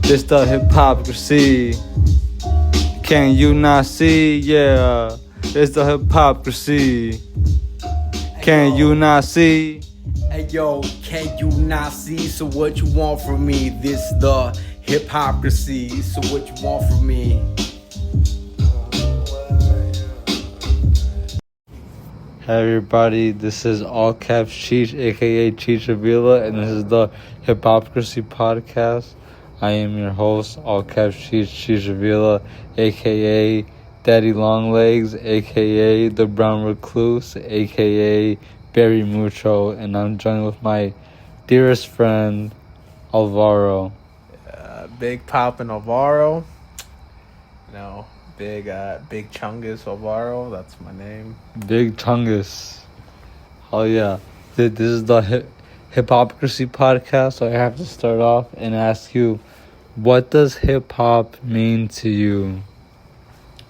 It's the Hip-Hopcrsy. Can you not see? Yeah, it's the Hip-Hopcrsy. Can you not see? Hey yo, can you not see? So what you want from me? This the Hip-Hopcrsy. So what you want from me? Hey everybody, this is All Caps Cheech, aka Cheech Avila, and this is the Hip-Hopcrsy podcast. I am your host, All Caps Cheech Avila, aka Daddy Longlegs, aka The Brown Recluse, aka Barry Mucho, and I'm joined with my dearest friend, Alvaro. Big Pop and Alvaro. Big Chungis Alvaro. That's my name. Big Chungis. Oh yeah. This is the Hip-Hopcrsy podcast, so I have to start off and ask you, what does hip-hop mean to you?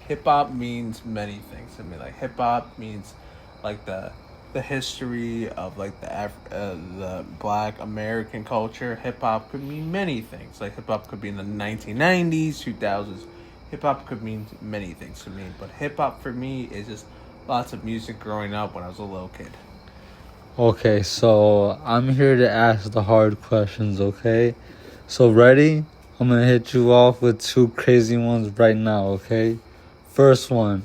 Hip hop means many things to me. Like hip hop means like the history of like the Black American culture. Hip hop could mean many things. Like hip hop could be in the 1990s, 2000s. Hip hop could mean many things to me, but hip hop for me is just lots of music growing up when I was a little kid. Okay, so I'm here to ask the hard questions, okay? So ready? I'm gonna hit you off with two crazy ones right now, okay? First one.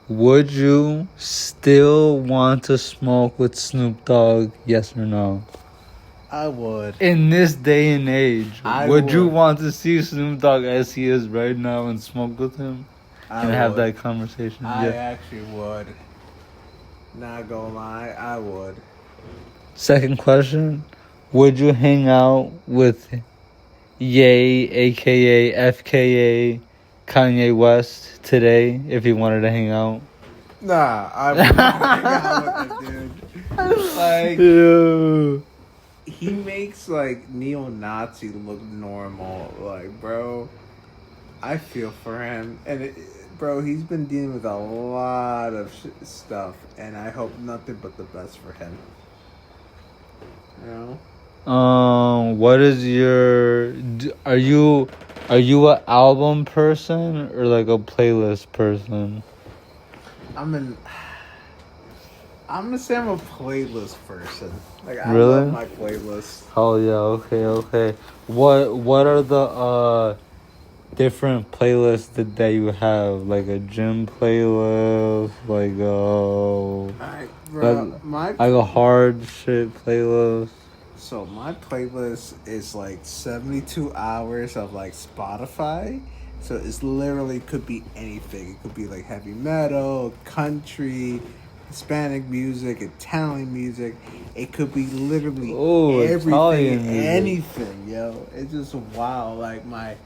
Would you still want to smoke with Snoop Dogg, yes or no? I would. In this day and age, would you would. want to see Snoop Dogg as he is right now and smoke with him? And have that conversation? I actually would. Not gonna lie, I would. Second question. Would you hang out with Ye, a.k.a. FKA, Kanye West today if he wanted to hang out? Nah, I wouldn't hang out with him, dude. Like, Yeah. he makes like neo-Nazi look normal. Like, bro, I feel for him, and bro, he's been dealing with a lot of stuff, and I hope nothing but the best for him. You know. What is your? Are you an album person or like a playlist person? I'm gonna say I'm a playlist person. Like, I Really? love my playlist. Oh yeah, okay. What are the different playlists that you have? Like a gym playlist, like like a hard shit playlist. So my playlist is like 72 hours of like Spotify. So it's literally could be anything. It could be like heavy metal, country, Hispanic music, Italian music. It could be literally everything, Italian music. anything, yo. It's just wow. Like my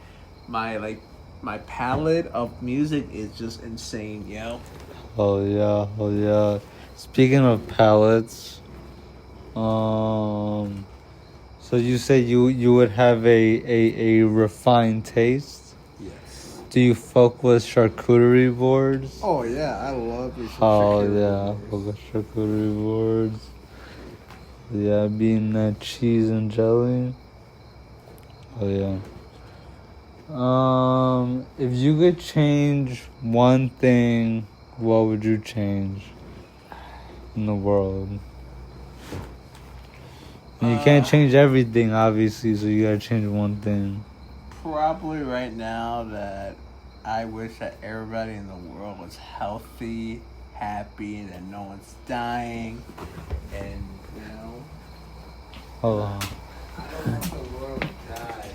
palette of music is just insane, yo. Oh yeah. Speaking of palettes, so you say you would have a refined taste? Yes. Do you fuck with charcuterie boards? Oh yeah, I love your Oh yeah, I fuck with charcuterie boards. Yeah, being that cheese and jelly. Oh yeah. If you could change one thing, what would you change in the world? And you can't change everything, obviously, so you gotta change one thing. Probably right now that I wish that everybody in the world was healthy, happy, and that no one's dying, and you know. Hold on. I don't want the world to die,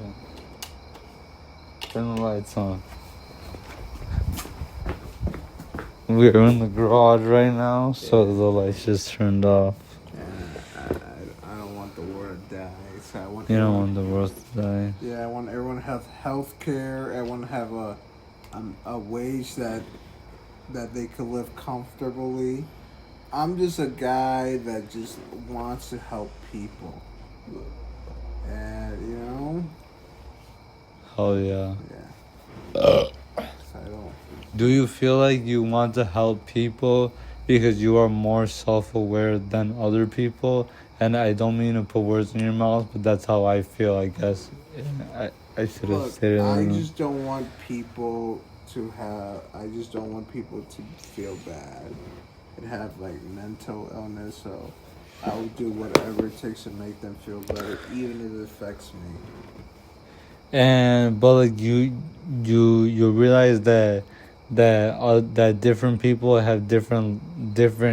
man. Turn the lights on. We're in the garage right now, so the lights just turned off. I don't want the world to die. So I want. You don't want the world to die. Yeah, I want everyone to have health care. I want to have a wage that they could live comfortably. I'm just a guy that just wants to help people. And, you know? Oh yeah. Yeah. I don't. Do you feel like you want to help people because you are more self-aware than other people and I don't mean to put words in your mouth, but that's how I feel, I guess. I should have Look, said it. I just don't want people to feel bad and have like mental illness. So I will do whatever it takes to make them feel better, even if it affects me. And but like you realize that different people have different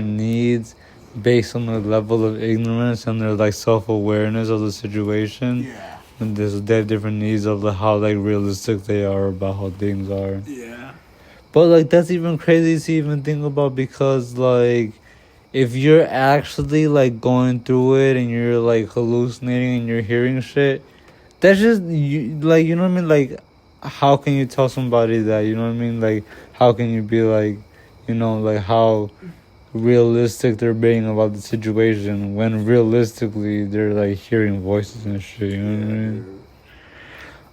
needs based on their level of ignorance and their like self-awareness of the situation. Yeah. And they have different needs of how like realistic they are about how things are. Yeah. But like that's even crazy to even think about, because like if you're actually like going through it and you're like hallucinating and you're hearing shit, that's just you, like, you know what I mean? Like, how can you tell somebody that? You know what I mean? Like, how can you be like, like how realistic they're being about the situation when realistically they're like hearing voices and shit. You know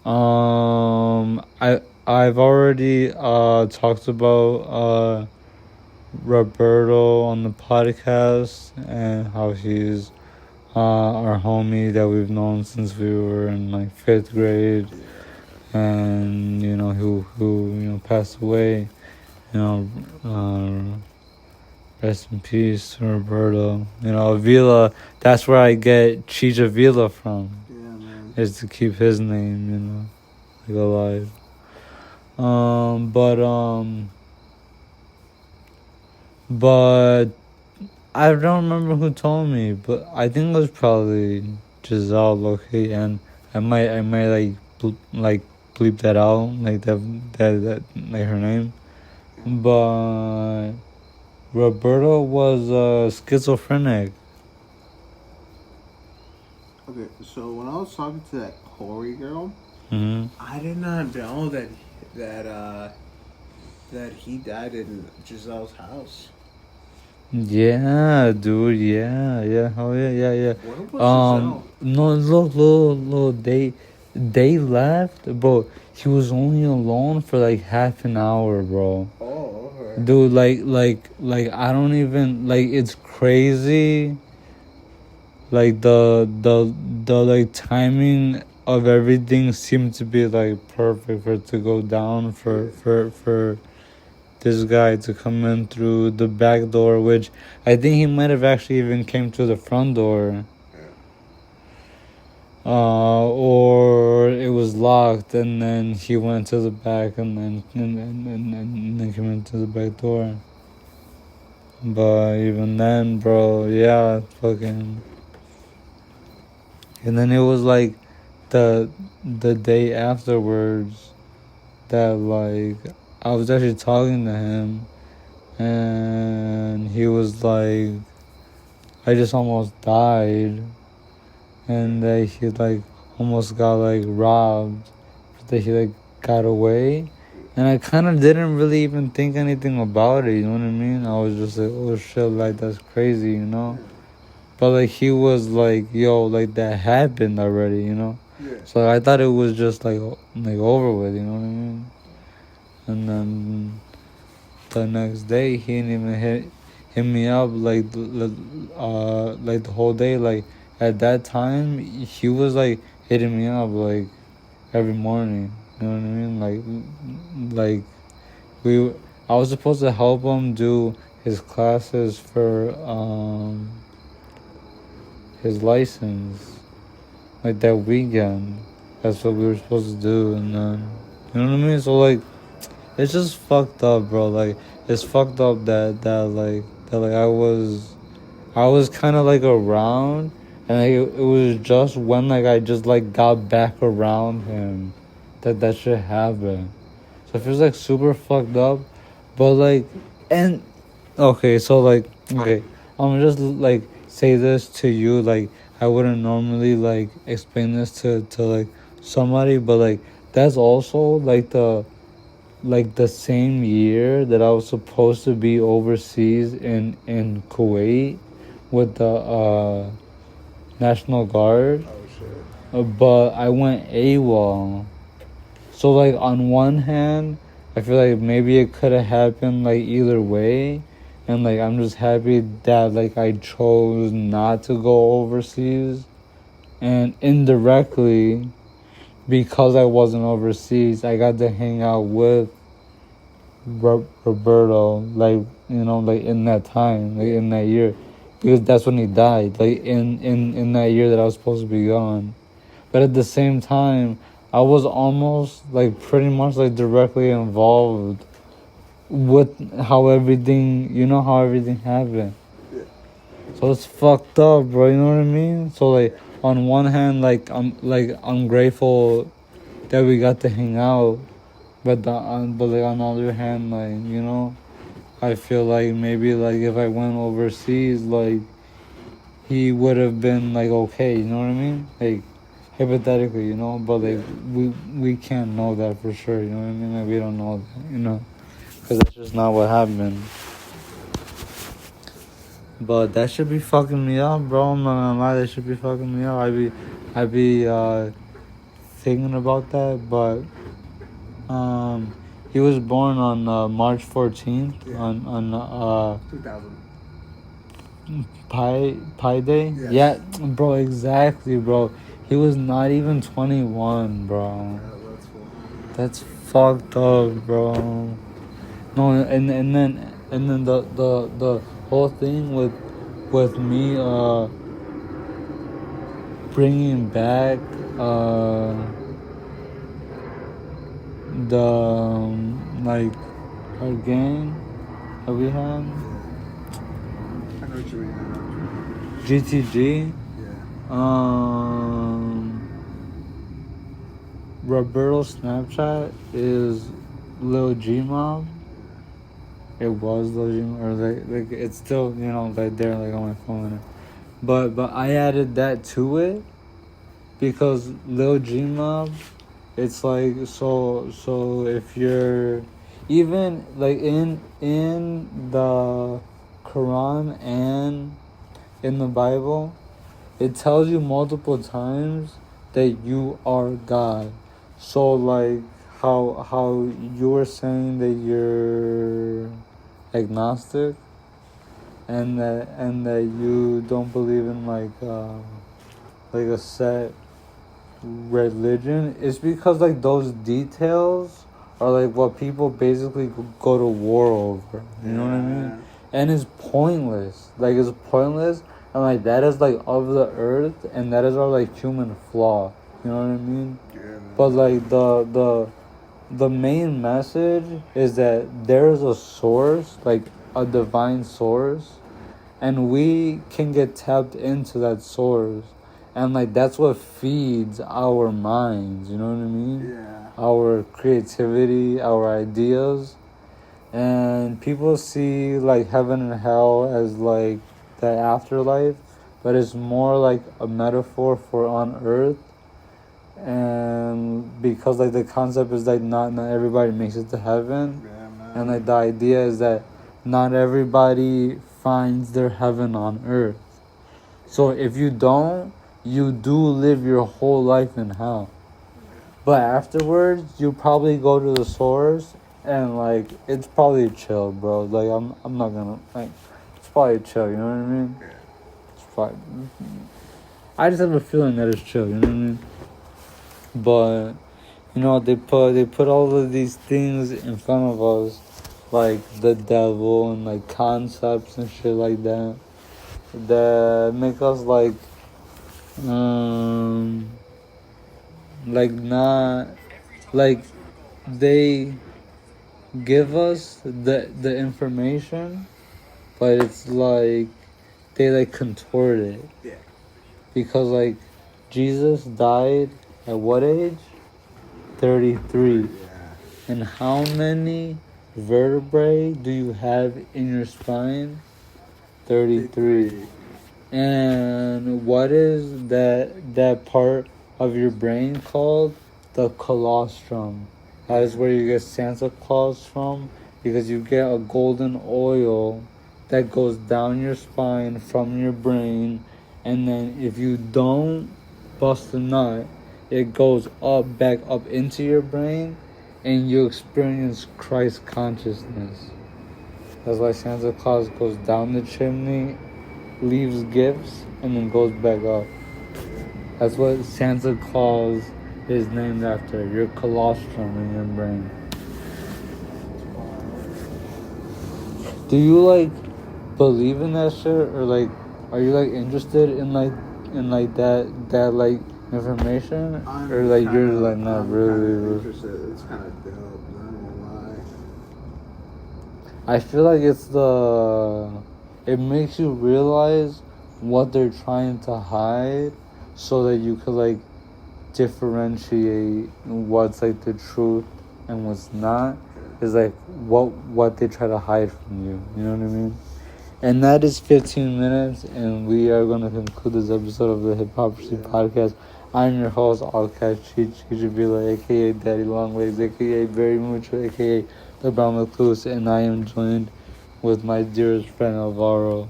what I mean? I've already talked about Roberto on the podcast and how he's our homie that we've known since we were in like 5th grade, and who passed away. Rest in peace, Roberto. Avila. That's where I get Chicha Avila from. Yeah, man. Is to keep his name, like alive. But I don't remember who told me, but I think it was probably Giselle Loki, and I might like bleep that out, like that like her name. But Roberto was schizophrenic. Okay, so when I was talking to that Corey girl, I did not know that he died in Giselle's house. Yeah, dude. Yeah. Oh yeah. Where was Giselle? No, look. They left, bro. He was only alone for like half an hour, bro. Oh, okay. Dude, like I don't even like. It's crazy. Like the like timing of everything seemed to be like perfect for it to go down for this guy to come in through the back door, which I think he might have actually even came to the front door. Or it was locked, and then he went to the back, and then came into the back door. But even then, bro, yeah, fucking. And then it was like the day afterwards that like I was actually talking to him, and he was like, I just almost died, and that he like almost got like robbed, but that he like got away. And I kind of didn't really even think anything about it, you know what I mean? I was just like, oh shit, like that's crazy, But like he was like, yo, like that happened already, Yeah. So I thought it was just like over with, you know what I mean? And then the next day he didn't even hit me up like the whole day. Like at that time he was like hitting me up like every morning. You know what I mean? Like I was supposed to help him do his classes for his license, like that weekend. That's what we were supposed to do, and then you know what I mean. So like, it's just fucked up, bro. Like it's fucked up that I was kind of like around, and like, it was just when like I just like got back around him that shit happened. So it feels like super fucked up, but like, and okay, so like, okay, I'm just like say this to you, like I wouldn't normally like explain this to like somebody, but like that's also like the same year that I was supposed to be overseas in Kuwait with the National Guard, Oh shit. but I went AWOL. So like on one hand, I feel like maybe it could have happened like either way, And like I'm just happy that like I chose not to go overseas, and indirectly because I wasn't overseas, I got to hang out with Roberto, like like in that time, like in that year, because that's when he died, like in that year that I was supposed to be gone. But at the same time, I was almost like pretty much like directly involved with how everything happened. So it's fucked up, bro. You know what I mean? So like on one hand, I'm grateful that we got to hang out, but like on the other hand, I feel like maybe like if I went overseas, like he would have been like okay. You know what I mean? Like hypothetically, but like we can't know that for sure. You know what I mean? Like we don't know that, because that's just not what happened. But that should be fucking me up, bro. I'm not gonna lie, that should be fucking me up. I be thinking about that, but he was born on March 14th on 2000. Pi Day. Yes. Yeah, bro, exactly, bro. He was not even 21, bro. That's cool. That's fucked up, bro. No, and then the whole thing with me bringing back the like our gang that we had, I know what you mean. GTG. Yeah. Roberto's Snapchat is Lil G Mob. It was Lil G Mob, or like it's still like there like on my phone. But I added that to it because Lil G Mob, it's like so if you're even like in the Quran and in the Bible, it tells you multiple times that you are God. So like how you were saying that you're agnostic and that you don't believe in like a set religion, it's because like those details are like what people basically go to war over. You know what I mean? And it's pointless. Like it's pointless, and like that is like of the earth, and that is our like human flaw. You know what I mean? Yeah, man. But like the main message is that there is a source, like a divine source, and we can get tapped into that source, and like that's what feeds our minds. You know what I mean? Yeah. Our creativity, our ideas. And people see like heaven and hell as like the afterlife, but it's more like a metaphor for on earth. And because like the concept is like not everybody makes it to heaven. Yeah, man. And like the idea is that not everybody finds their heaven on earth. So if you don't, you do live your whole life in hell. But afterwards, you probably go to the source, and like it's probably chill, bro. Like I'm not gonna like, it's probably chill. You know what I mean? It's probably. I just have a feeling that it's chill. You know what I mean? But they put all of these things in front of us, like the devil and like concepts and shit like that, that make us like not like they give us the information, but it's like they like contort it. Yeah. Because like Jesus died at what age? 33. Yeah. And how many vertebrae do you have in your spine? 33. And what is that part of your brain called? The colostrum. That is where you get Santa Claus from, because you get a golden oil that goes down your spine from your brain, and then if you don't bust a nut, it goes back up into your brain, and you experience Christ consciousness. That's why Santa Claus goes down the chimney, leaves gifts, and then goes back up. That's what Santa Claus is named after. Your colostrum in your brain. Do you like believe in that shit, or like are you like interested in that like information, or like you're like not I'm really? interested. It's kind of dope. Not gonna lie. I feel like it makes you realize what they're trying to hide, so that you could like differentiate what's like the truth and what's not. Is like what they try to hide from you. You know what I mean? And that is 15 minutes, and we are going to conclude this episode of the Hip-Hopcrsy podcast. I'm your host, All Cash Chichavila, a.k.a. Daddy Longlegs, a.k.a. Barry Mucho, a.k.a. The Brown Recluse, and I am joined with my dearest friend, Alvaro,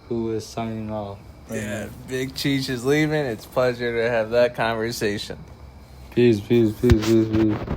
who is signing off. Yeah, Big Cheech is leaving. It's a pleasure to have that conversation. Peace, peace, peace, peace, peace.